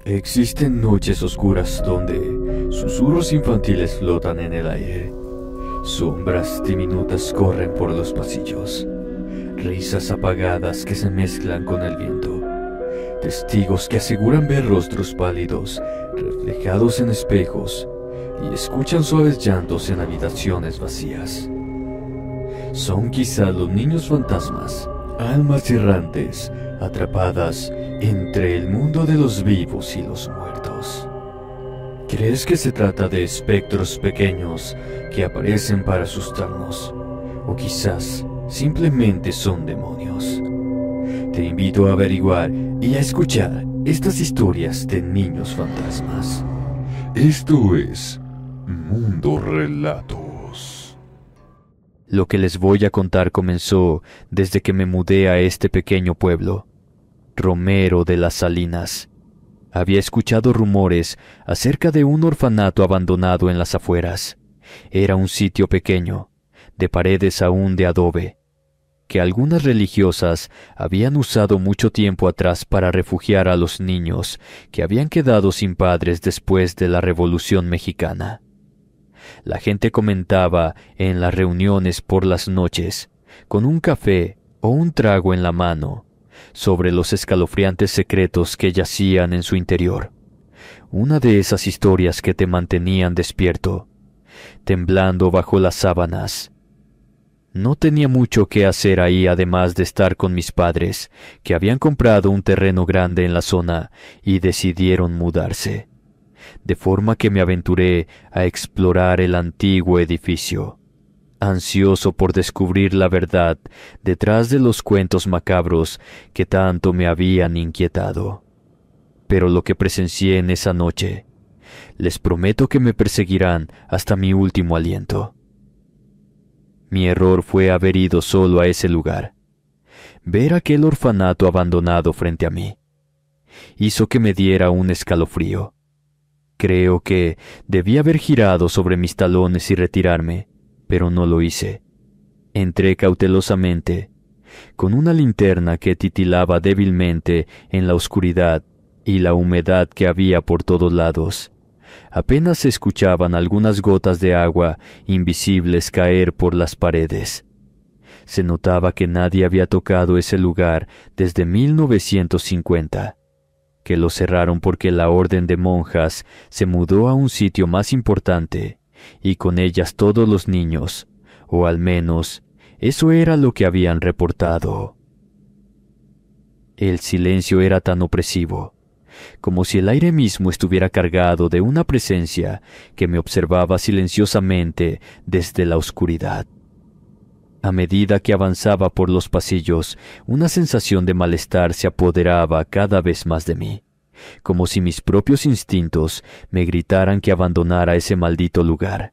Existen noches oscuras donde susurros infantiles flotan en el aire. Sombras diminutas corren por los pasillos. Risas apagadas que se mezclan con el viento. Testigos que aseguran ver rostros pálidos reflejados en espejos y escuchan suaves llantos en habitaciones vacías. Son quizá los niños fantasmas, almas errantes, atrapadas entre el mundo de los vivos y los muertos. ¿Crees que se trata de espectros pequeños que aparecen para asustarnos? O quizás simplemente son demonios. Te invito a averiguar y a escuchar estas historias de niños fantasmas. Esto es Mundo Relatos. Lo que les voy a contar comenzó desde que me mudé a este pequeño pueblo, Romero de las Salinas. Había escuchado rumores acerca de un orfanato abandonado en las afueras. Era un sitio pequeño, de paredes aún de adobe, que algunas religiosas habían usado mucho tiempo atrás para refugiar a los niños que habían quedado sin padres después de la Revolución Mexicana. La gente comentaba en las reuniones por las noches, con un café o un trago en la mano, sobre los escalofriantes secretos que yacían en su interior. Una de esas historias que te mantenían despierto, temblando bajo las sábanas. No tenía mucho que hacer ahí además de estar con mis padres, que habían comprado un terreno grande en la zona y decidieron mudarse. De forma que me aventuré a explorar el antiguo edificio, ansioso por descubrir la verdad detrás de los cuentos macabros que tanto me habían inquietado. Pero lo que presencié en esa noche, les prometo que me perseguirán hasta mi último aliento. Mi error fue haber ido solo a ese lugar. Ver aquel orfanato abandonado frente a mí hizo que me diera un escalofrío. Creo que debí haber girado sobre mis talones y retirarme, pero no lo hice. Entré cautelosamente, con una linterna que titilaba débilmente en la oscuridad y la humedad que había por todos lados. Apenas se escuchaban algunas gotas de agua invisibles caer por las paredes. Se notaba que nadie había tocado ese lugar desde 1950, que lo cerraron porque la orden de monjas se mudó a un sitio más importante, y con ellas todos los niños, o al menos eso era lo que habían reportado. El silencio era tan opresivo, como si el aire mismo estuviera cargado de una presencia que me observaba silenciosamente desde la oscuridad. A medida que avanzaba por los pasillos, una sensación de malestar se apoderaba cada vez más de mí, como si mis propios instintos me gritaran que abandonara ese maldito lugar.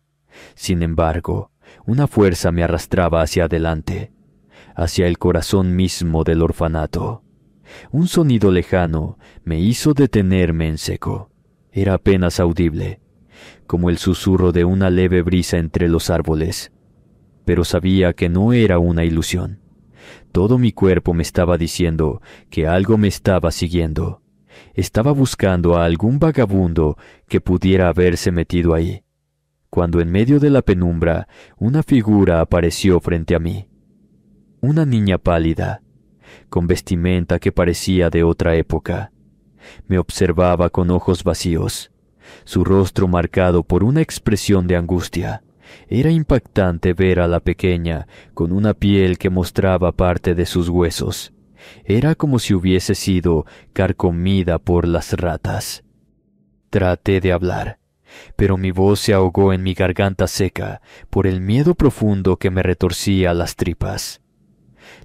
Sin embargo, una fuerza me arrastraba hacia adelante, hacia el corazón mismo del orfanato. Un sonido lejano me hizo detenerme en seco. Era apenas audible, como el susurro de una leve brisa entre los árboles. Pero sabía que no era una ilusión. Todo mi cuerpo me estaba diciendo que algo me estaba siguiendo. Estaba buscando a algún vagabundo que pudiera haberse metido ahí, cuando en medio de la penumbra una figura apareció frente a mí. Una niña pálida, con vestimenta que parecía de otra época. Me observaba con ojos vacíos, su rostro marcado por una expresión de angustia. Era impactante ver a la pequeña con una piel que mostraba parte de sus huesos. Era como si hubiese sido carcomida por las ratas. Traté de hablar, pero mi voz se ahogó en mi garganta seca por el miedo profundo que me retorcía las tripas.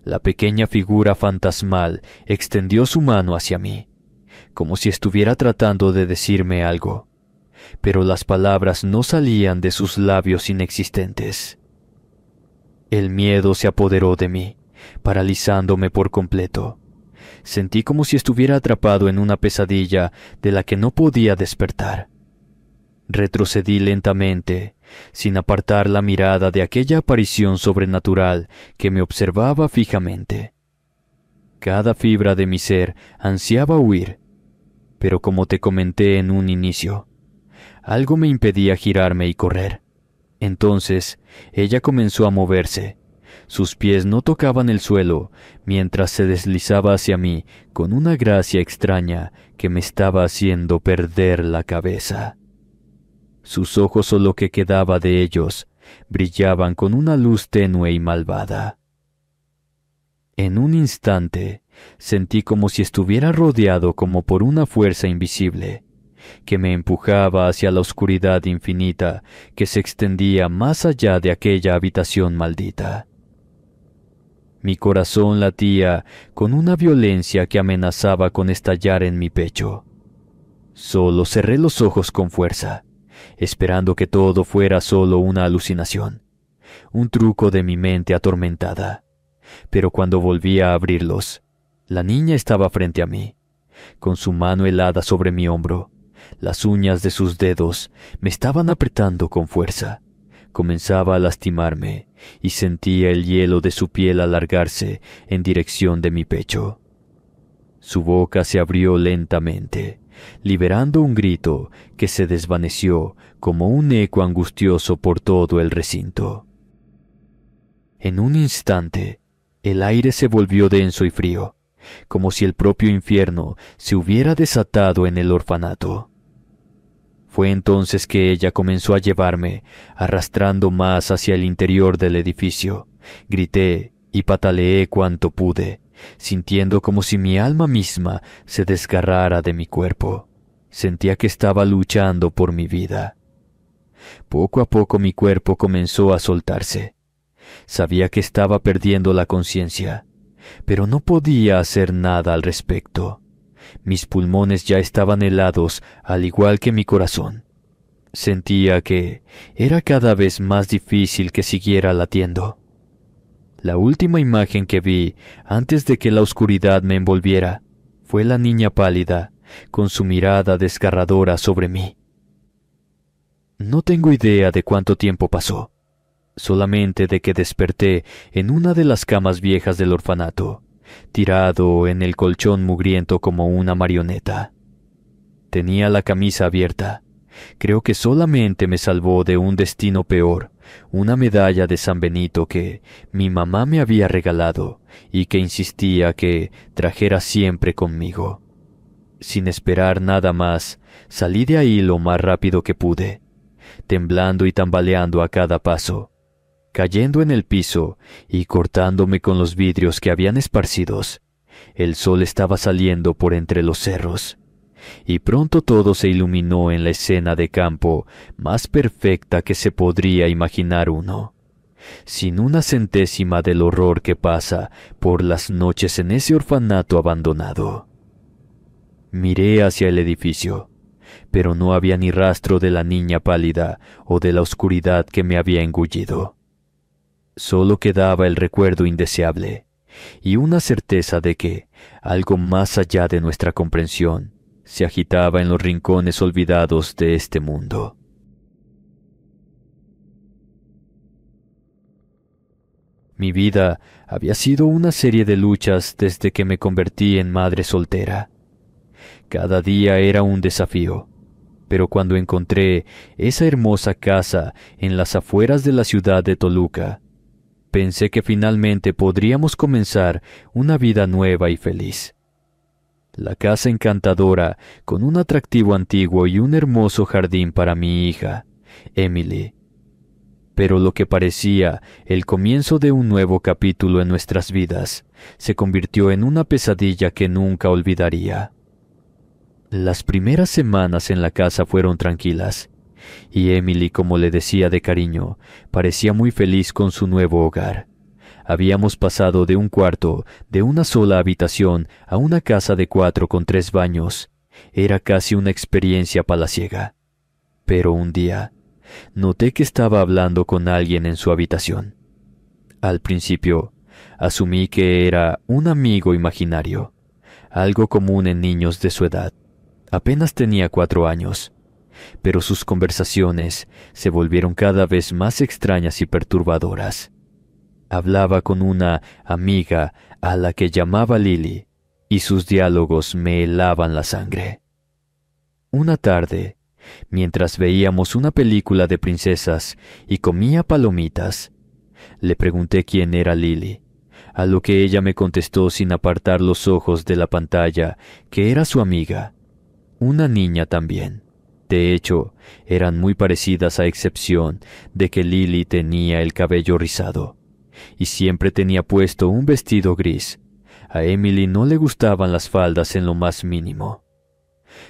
La pequeña figura fantasmal extendió su mano hacia mí, como si estuviera tratando de decirme algo, pero las palabras no salían de sus labios inexistentes. El miedo se apoderó de mí, paralizándome por completo. Sentí como si estuviera atrapado en una pesadilla de la que no podía despertar. Retrocedí lentamente, sin apartar la mirada de aquella aparición sobrenatural que me observaba fijamente. Cada fibra de mi ser ansiaba huir, Pero como te comenté en un inicio, algo me impedía girarme y correr. Entonces, ella comenzó a moverse. Sus pies no tocaban el suelo mientras se deslizaba hacia mí con una gracia extraña que me estaba haciendo perder la cabeza. Sus ojos, o lo que quedaba de ellos, brillaban con una luz tenue y malvada. En un instante, sentí como si estuviera rodeado como por una fuerza invisible, que me empujaba hacia la oscuridad infinita que se extendía más allá de aquella habitación maldita. Mi corazón latía con una violencia que amenazaba con estallar en mi pecho. Solo cerré los ojos con fuerza, esperando que todo fuera solo una alucinación, un truco de mi mente atormentada. Pero cuando volví a abrirlos, la niña estaba frente a mí, con su mano helada sobre mi hombro. Las uñas de sus dedos me estaban apretando con fuerza. Comenzaba a lastimarme y sentía el hielo de su piel alargarse en dirección de mi pecho. Su boca se abrió lentamente, liberando un grito que se desvaneció como un eco angustioso por todo el recinto. En un instante, el aire se volvió denso y frío, como si el propio infierno se hubiera desatado en el orfanato. Fue entonces que ella comenzó a llevarme, arrastrando más hacia el interior del edificio. Grité y pataleé cuanto pude, sintiendo como si mi alma misma se desgarrara de mi cuerpo. Sentía que estaba luchando por mi vida. Poco a poco mi cuerpo comenzó a soltarse. Sabía que estaba perdiendo la conciencia, pero no podía hacer nada al respecto. Mis pulmones ya estaban helados, al igual que mi corazón. Sentía que era cada vez más difícil que siguiera latiendo. La última imagen que vi antes de que la oscuridad me envolviera fue la niña pálida, con su mirada desgarradora sobre mí. No tengo idea de cuánto tiempo pasó, solamente de que desperté en una de las camas viejas del orfanato, tirado en el colchón mugriento como una marioneta. Tenía la camisa abierta. Creo que solamente me salvó de un destino peor, una medalla de San Benito que mi mamá me había regalado y que insistía que trajera siempre conmigo. Sin esperar nada más, salí de ahí lo más rápido que pude, temblando y tambaleando a cada paso, cayendo en el piso y cortándome con los vidrios que habían esparcidos. El sol estaba saliendo por entre los cerros, y pronto todo se iluminó en la escena de campo más perfecta que se podría imaginar uno, sin una centésima del horror que pasa por las noches en ese orfanato abandonado. Miré hacia el edificio, pero no había ni rastro de la niña pálida o de la oscuridad que me había engullido. Solo quedaba el recuerdo indeseable y una certeza de que algo más allá de nuestra comprensión se agitaba en los rincones olvidados de este mundo. Mi vida había sido una serie de luchas desde que me convertí en madre soltera. Cada día era un desafío, pero cuando encontré esa hermosa casa en las afueras de la ciudad de Toluca, pensé que finalmente podríamos comenzar una vida nueva y feliz. La casa encantadora, con un atractivo antiguo y un hermoso jardín para mi hija, Emily. Pero lo que parecía el comienzo de un nuevo capítulo en nuestras vidas, se convirtió en una pesadilla que nunca olvidaría. Las primeras semanas en la casa fueron tranquilas, y Emily, como le decía de cariño, parecía muy feliz con su nuevo hogar. Habíamos pasado de un cuarto de una sola habitación a una casa de 4 con 3 baños. Era casi una experiencia palaciega. Pero un día, noté que estaba hablando con alguien en su habitación. Al principio, asumí que era un amigo imaginario, algo común en niños de su edad. Apenas tenía 4 años, pero sus conversaciones se volvieron cada vez más extrañas y perturbadoras. Hablaba con una amiga a la que llamaba Lily, y sus diálogos me helaban la sangre. Una tarde, mientras veíamos una película de princesas y comía palomitas, le pregunté quién era Lily, a lo que ella me contestó sin apartar los ojos de la pantalla que era su amiga, una niña también. De hecho, eran muy parecidas a excepción de que Lily tenía el cabello rizado y siempre tenía puesto un vestido gris. A Emily no le gustaban las faldas en lo más mínimo.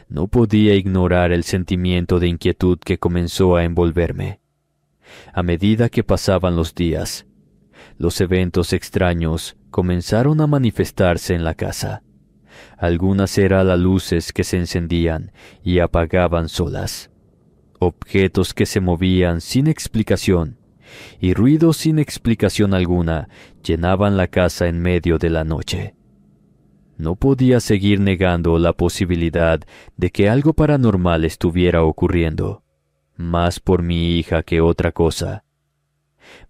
No podía ignorar el sentimiento de inquietud que comenzó a envolverme. A medida que pasaban los días, los eventos extraños comenzaron a manifestarse en la casa. Algunas eran las luces que se encendían y apagaban solas, objetos que se movían sin explicación y ruidos sin explicación alguna llenaban la casa en medio de la noche. No podía seguir negando la posibilidad de que algo paranormal estuviera ocurriendo, más por mi hija que otra cosa.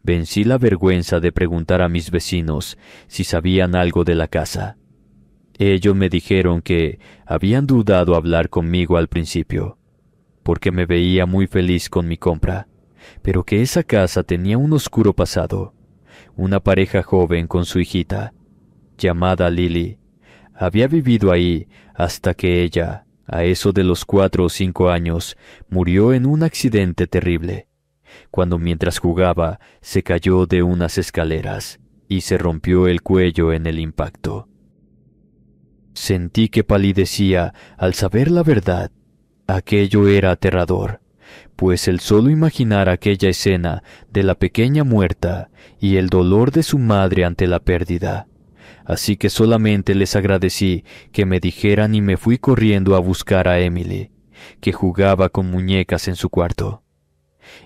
Vencí la vergüenza de preguntar a mis vecinos si sabían algo de la casa. Ellos me dijeron que habían dudado hablar conmigo al principio, porque me veía muy feliz con mi compra, pero que esa casa tenía un oscuro pasado. Una pareja joven con su hijita, llamada Lily, había vivido ahí hasta que ella, a eso de los 4 o 5 años, murió en un accidente terrible, cuando mientras jugaba se cayó de unas escaleras y se rompió el cuello en el impacto. Sentí que palidecía al saber la verdad. Aquello era aterrador, pues el solo imaginar aquella escena de la pequeña muerta y el dolor de su madre ante la pérdida. Así que solamente les agradecí que me dijeran y me fui corriendo a buscar a Emily, que jugaba con muñecas en su cuarto.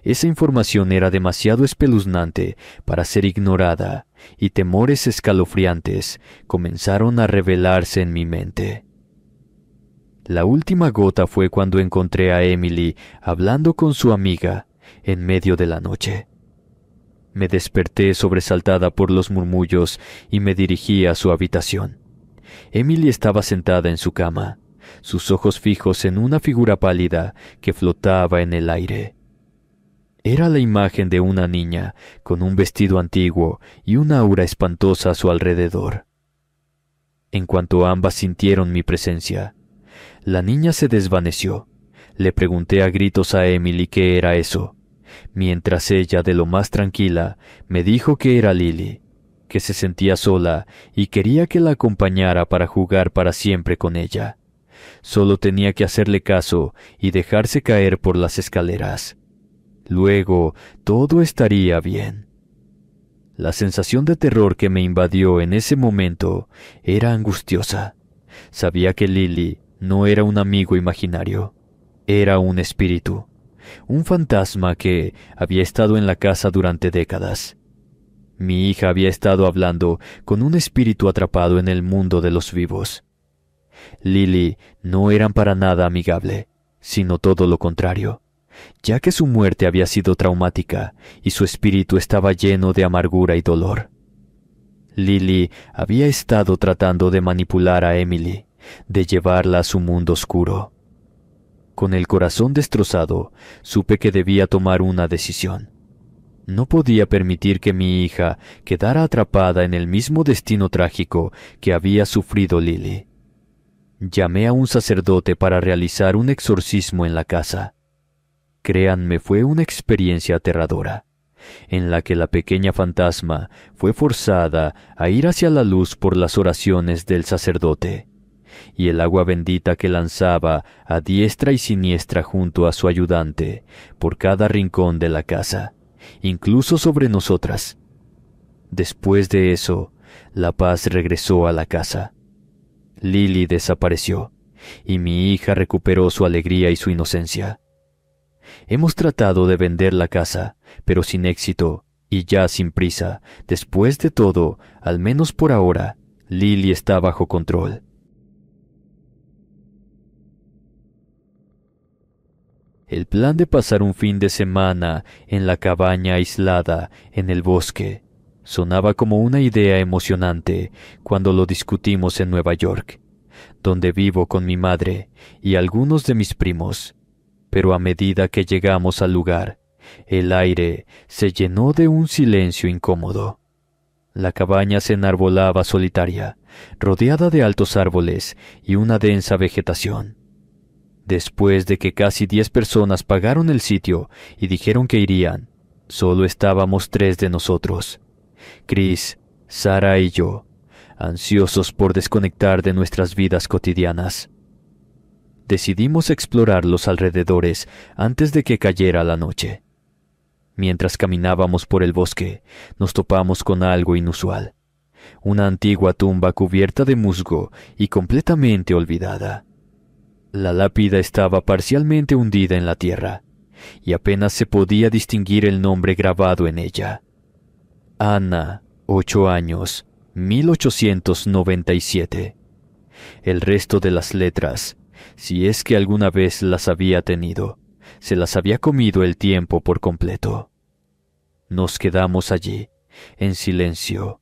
Esa información era demasiado espeluznante para ser ignorada, y temores escalofriantes comenzaron a revelarse en mi mente. La última gota fue cuando encontré a Emily hablando con su amiga en medio de la noche. Me desperté sobresaltada por los murmullos y me dirigí a su habitación. Emily estaba sentada en su cama, sus ojos fijos en una figura pálida que flotaba en el aire. Era la imagen de una niña con un vestido antiguo y una aura espantosa a su alrededor. En cuanto ambas sintieron mi presencia, la niña se desvaneció. Le pregunté a gritos a Emily qué era eso, mientras ella, de lo más tranquila, me dijo que era Lily, que se sentía sola y quería que la acompañara para jugar para siempre con ella. Solo tenía que hacerle caso y dejarse caer por las escaleras. Luego todo estaría bien. La sensación de terror que me invadió en ese momento era angustiosa. Sabía que Lily no era un amigo imaginario, era un espíritu, un fantasma que había estado en la casa durante décadas. Mi hija había estado hablando con un espíritu atrapado en el mundo de los vivos. Lily no era para nada amigable, sino todo lo contrario, ya que su muerte había sido traumática y su espíritu estaba lleno de amargura y dolor. Lily había estado tratando de manipular a Emily, de llevarla a su mundo oscuro. Con el corazón destrozado, supe que debía tomar una decisión. No podía permitir que mi hija quedara atrapada en el mismo destino trágico que había sufrido Lily. Llamé a un sacerdote para realizar un exorcismo en la casa. Créanme, fue una experiencia aterradora, en la que la pequeña fantasma fue forzada a ir hacia la luz por las oraciones del sacerdote, y el agua bendita que lanzaba a diestra y siniestra junto a su ayudante por cada rincón de la casa, incluso sobre nosotras. Después de eso, la paz regresó a la casa. Lily desapareció, y mi hija recuperó su alegría y su inocencia. Hemos tratado de vender la casa, pero sin éxito, y ya sin prisa. Después de todo, al menos por ahora, Lily está bajo control. El plan de pasar un fin de semana en la cabaña aislada en el bosque sonaba como una idea emocionante cuando lo discutimos en Nueva York, donde vivo con mi madre y algunos de mis primos. Pero a medida que llegamos al lugar, el aire se llenó de un silencio incómodo. La cabaña se enarbolaba solitaria, rodeada de altos árboles y una densa vegetación. Después de que casi 10 personas pagaron el sitio y dijeron que irían, solo estábamos 3 de nosotros, Chris, Sara y yo, ansiosos por desconectar de nuestras vidas cotidianas. Decidimos explorar los alrededores antes de que cayera la noche. Mientras caminábamos por el bosque, nos topamos con algo inusual, una antigua tumba cubierta de musgo y completamente olvidada. La lápida estaba parcialmente hundida en la tierra, y apenas se podía distinguir el nombre grabado en ella. Anna, 8 años, 1897. El resto de las letras, si es que alguna vez las había tenido, se las había comido el tiempo por completo. Nos quedamos allí, en silencio,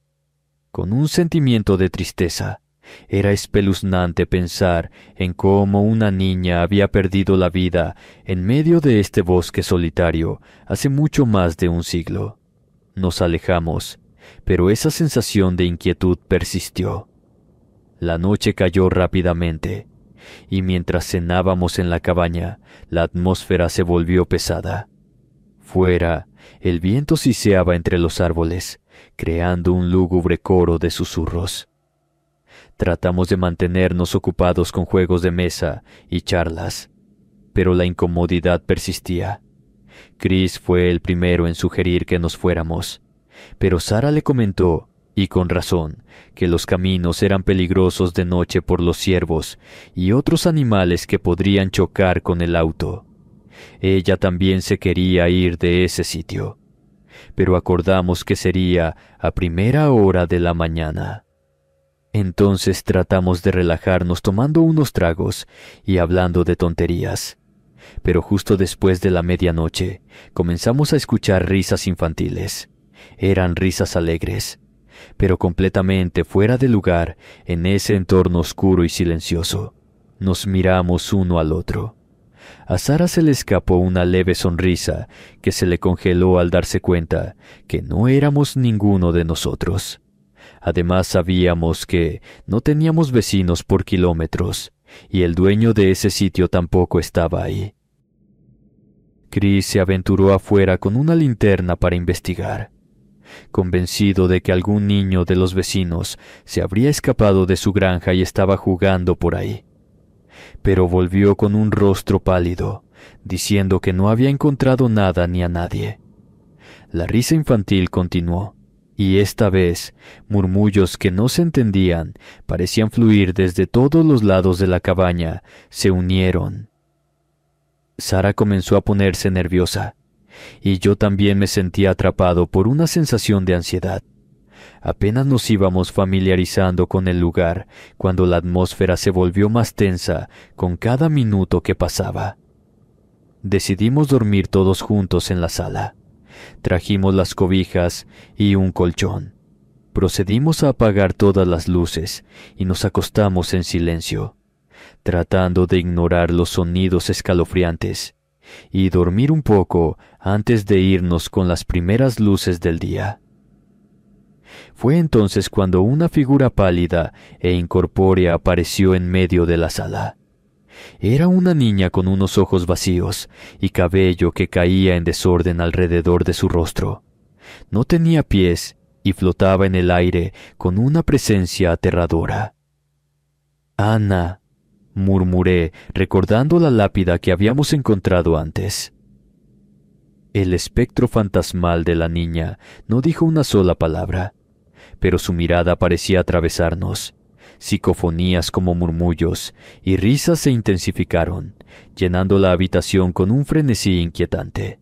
con un sentimiento de tristeza. Era espeluznante pensar en cómo una niña había perdido la vida en medio de este bosque solitario hace mucho más de un siglo. Nos alejamos, pero esa sensación de inquietud persistió. La noche cayó rápidamente, y mientras cenábamos en la cabaña, la atmósfera se volvió pesada. Fuera, el viento siseaba entre los árboles, creando un lúgubre coro de susurros. Tratamos de mantenernos ocupados con juegos de mesa y charlas, pero la incomodidad persistía. Chris fue el primero en sugerir que nos fuéramos, pero Sara le comentó, y con razón, que los caminos eran peligrosos de noche por los ciervos y otros animales que podrían chocar con el auto. Ella también se quería ir de ese sitio, pero acordamos que sería a primera hora de la mañana. Entonces tratamos de relajarnos tomando unos tragos y hablando de tonterías. Pero justo después de la medianoche comenzamos a escuchar risas infantiles. Eran risas alegres, pero completamente fuera de lugar en ese entorno oscuro y silencioso. Nos miramos uno al otro. A Sara se le escapó una leve sonrisa que se le congeló al darse cuenta que no éramos ninguno de nosotros. Además sabíamos que no teníamos vecinos por kilómetros, y el dueño de ese sitio tampoco estaba ahí. Chris se aventuró afuera con una linterna para investigar, convencido de que algún niño de los vecinos se habría escapado de su granja y estaba jugando por ahí. Pero volvió con un rostro pálido, diciendo que no había encontrado nada ni a nadie. La risa infantil continuó, y esta vez murmullos que no se entendían parecían fluir desde todos los lados de la cabaña, se unieron. Sara comenzó a ponerse nerviosa, y yo también me sentía atrapado por una sensación de ansiedad. Apenas nos íbamos familiarizando con el lugar cuando la atmósfera se volvió más tensa con cada minuto que pasaba. Decidimos dormir todos juntos en la sala. Trajimos las cobijas y un colchón. Procedimos a apagar todas las luces y nos acostamos en silencio, tratando de ignorar los sonidos escalofriantes y dormir un poco antes de irnos con las primeras luces del día. Fue entonces cuando una figura pálida e incorpórea apareció en medio de la sala. Era una niña con unos ojos vacíos y cabello que caía en desorden alrededor de su rostro. No tenía pies y flotaba en el aire con una presencia aterradora. «Ana», murmuré, recordando la lápida que habíamos encontrado antes. El espectro fantasmal de la niña no dijo una sola palabra, pero su mirada parecía atravesarnos. Psicofonías como murmullos y risas se intensificaron, llenando la habitación con un frenesí inquietante.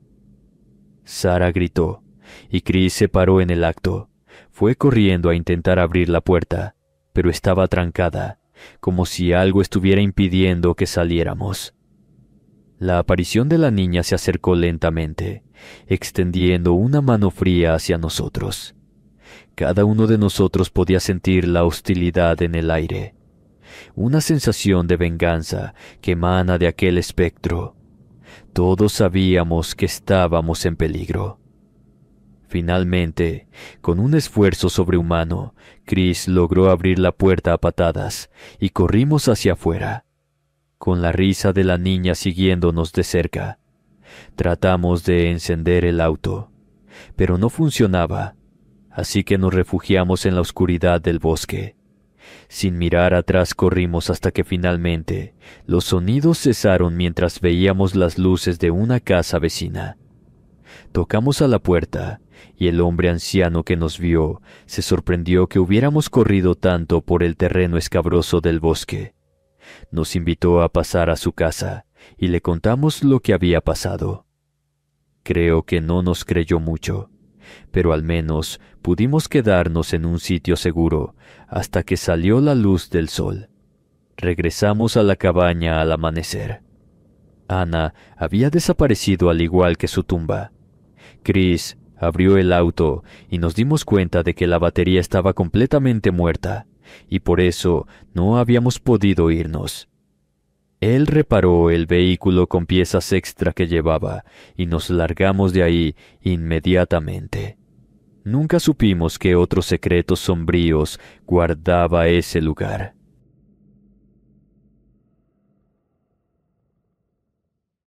Sara gritó, y Chris se paró en el acto. Fue corriendo a intentar abrir la puerta, pero estaba trancada, como si algo estuviera impidiendo que saliéramos. La aparición de la niña se acercó lentamente, extendiendo una mano fría hacia nosotros. Cada uno de nosotros podía sentir la hostilidad en el aire. una sensación de venganza que emana de aquel espectro. Todos sabíamos que estábamos en peligro. Finalmente, con un esfuerzo sobrehumano, Chris logró abrir la puerta a patadas y corrimos hacia afuera, con la risa de la niña siguiéndonos de cerca. Tratamos de encender el auto, pero no funcionaba, así que nos refugiamos en la oscuridad del bosque. Sin mirar atrás corrimos hasta que finalmente los sonidos cesaron mientras veíamos las luces de una casa vecina. Tocamos a la puerta y el hombre anciano que nos vio se sorprendió que hubiéramos corrido tanto por el terreno escabroso del bosque. Nos invitó a pasar a su casa y le contamos lo que había pasado. Creo que no nos creyó mucho, pero al menos pudimos quedarnos en un sitio seguro hasta que salió la luz del sol. Regresamos a la cabaña al amanecer. Ana había desaparecido al igual que su tumba. Chris abrió el auto y nos dimos cuenta de que la batería estaba completamente muerta y por eso no habíamos podido irnos. Él reparó el vehículo con piezas extra que llevaba y nos largamos de ahí inmediatamente. Nunca supimos qué otros secretos sombríos guardaba ese lugar.